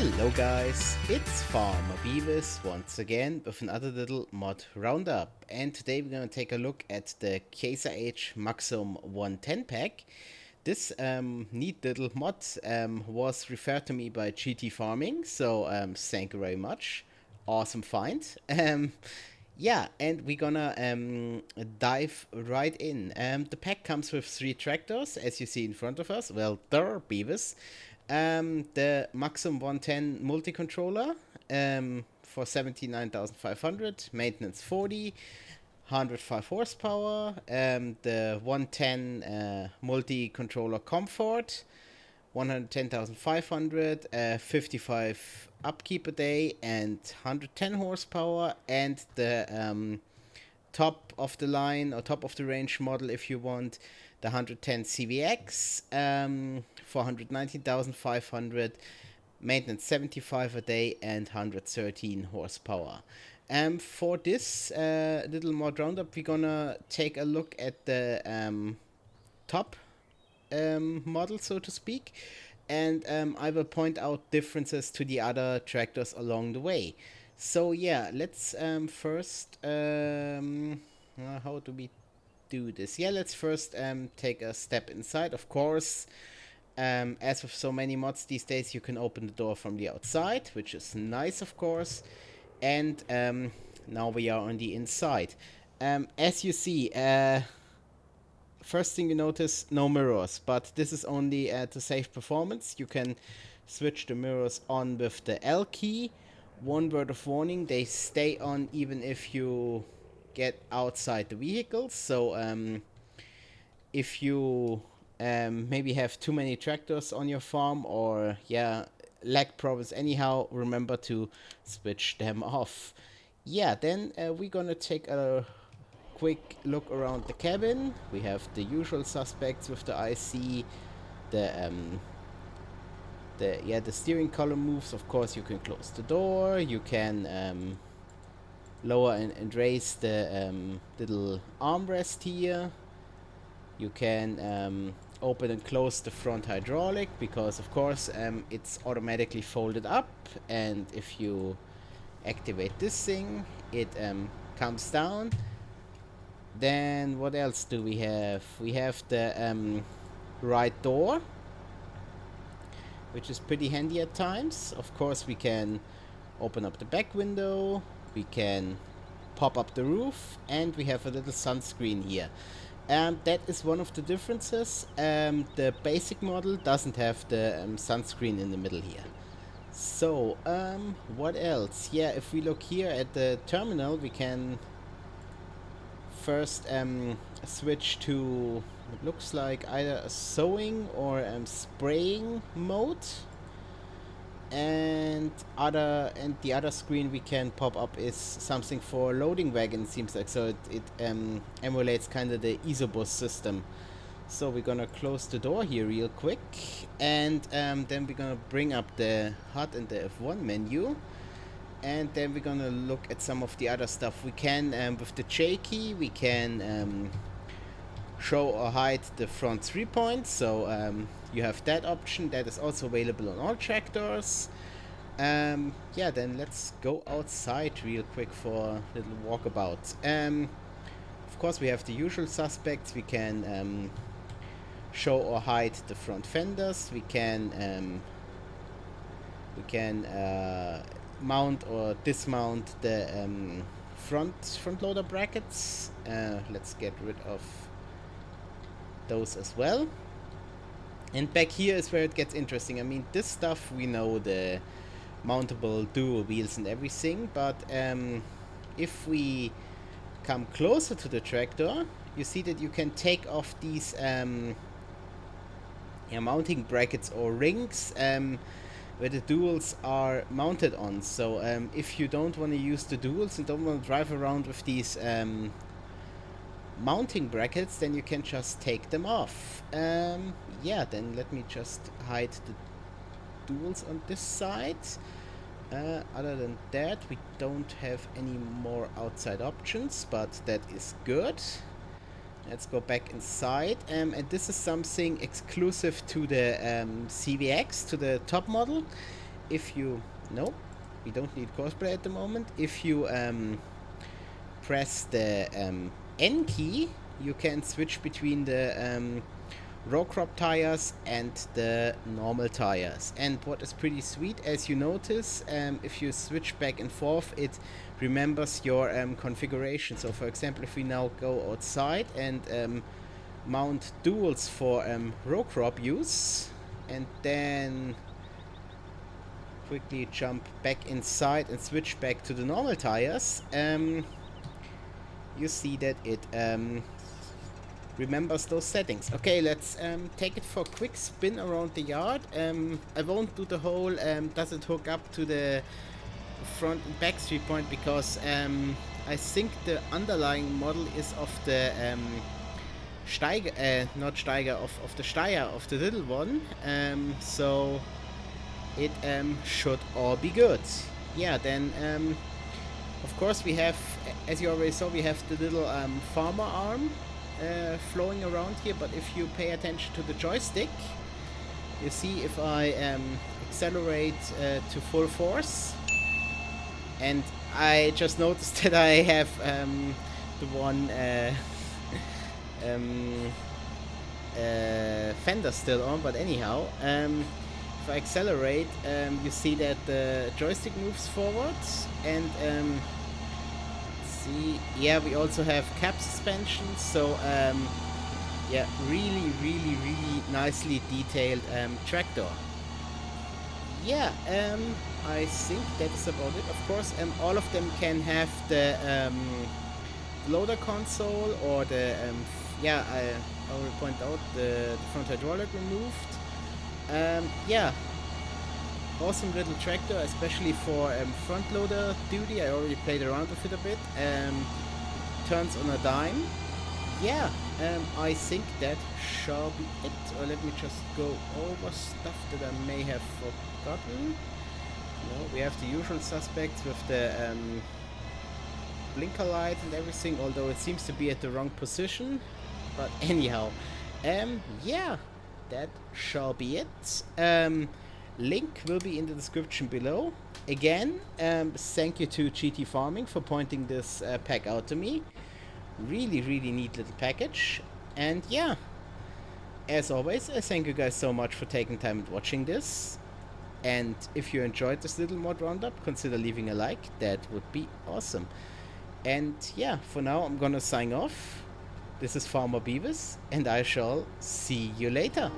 Hello guys, it's Farmer Beavis once again with another little mod roundup, and today we're gonna take a look at the Case IH Maxxum 110 pack. This neat little mod was referred to me by GTFarming, so thank you very much. Awesome find. Yeah, and we're gonna dive right in. The pack comes with 3 tractors, as you see in front of us. Well, they're Beavis. The Maxxum 110 multi-controller for 79,500, maintenance 40, 105 horsepower. The 110 multi-controller comfort, 110,500, 55 upkeep a day, and 110 horsepower. And the top of the line or top of the range model, if you want, the 110 CVX for 119,500, maintenance 75 a day, and 113 horsepower. For this little mod roundup, we're gonna take a look at the top model, so to speak, and I will point out differences to the other tractors along the way. So yeah, let's first how do we do this? Yeah, let's first take a step inside. Of course, as with so many mods these days, you can open the door from the outside, which is nice, of course. And now we are on the inside. As you see, first thing you notice, no mirrors, but this is only to save performance. You can switch the mirrors on with the L key. One word of warning, they stay on even if you get outside the vehicle. So if you maybe have too many tractors on your farm, or yeah, lag problems anyhow, remember to switch them off. Yeah, then we're gonna take a quick look around the cabin. We have the usual suspects with the IC, the steering column moves. Of course, you can close the door, you can lower and raise the little armrest here. You can open and close the front hydraulic, because of course it's automatically folded up, and if you activate this thing, it comes down. Then what else do we have? We have the right door, which is pretty handy at times. Of course, we can open up the back window, we can pop up the roof, and we have a little sunscreen here. That is one of the differences. The basic model doesn't have the sunscreen in the middle here. So, what else? Yeah, if we look here at the terminal, we can first switch to what looks like either a sewing or spraying mode, and the other screen we can pop up is something for loading wagon, seems like. So it emulates kind of the Isobus system. So we're gonna close the door here real quick, and then we're gonna bring up the HUD and the F1 menu. And then we're gonna look at some of the other stuff. We can, with the J key, we can show or hide the front 3 points. So you have that option. That is also available on all tractors. Yeah, then let's go outside real quick for a little walkabout. Of course, we have the usual suspects. We can show or hide the front fenders. We can mount or dismount the front loader brackets. Let's get rid of those as well. And back here is where it gets interesting. I mean, this stuff we know, the mountable dual wheels and everything, but if we come closer to the tractor, you see that you can take off these mounting brackets or rings where the duals are mounted on. So if you don't want to use the duals and don't want to drive around with these mounting brackets, then you can just take them off. Yeah, then let me just hide the duals on this side. Other than that, we don't have any more outside options, but that is good. Let's go back inside, and this is something exclusive to the CVX, to the top model. if you... No, we don't need cosplay at the moment. If you press the N key, you can switch between the row crop tires and the normal tires. And what is pretty sweet, as you notice, if you switch back and forth, it remembers your configuration. So for example, if we now go outside and mount duals for row crop use, and then quickly jump back inside and switch back to the normal tires, you see that it remembers those settings. Okay, let's take it for a quick spin around the yard. I won't do the whole does it hook up to the front and back 3-point, because I think the underlying model is of the Steiger, not Steiger, of the Steyr, of the little one. So it should all be good. Yeah, then of course we have, as you already saw, we have the little farmer arm flowing around here, but if you pay attention to the joystick, you see if I accelerate to full force, and I just noticed that I have the one fender still on, but anyhow, if I accelerate, you see that the joystick moves forward, and see, yeah, we also have cap suspension, so yeah, really nicely detailed tractor. Yeah, I think that's about it. Of course, all of them can have the loader console, or the yeah, I will point out the front hydraulic removed. Yeah, awesome little tractor, especially for front loader duty. I already played around with it a bit. Turns on a dime. Yeah, I think that shall be it. Or let me just go over stuff that I may have forgotten. No, we have the usual suspects with the blinker light and everything, although it seems to be at the wrong position. But anyhow, yeah, that shall be it. Link will be in the description below. Again, thank you to GTFarming for pointing this pack out to me. Really neat little package. And yeah, as always, I thank you guys so much for taking time and watching this. And if you enjoyed this little mod roundup, consider leaving a like. That would be awesome. And yeah, for now I'm gonna sign off. This is Farmer Beavis, and I shall see you later.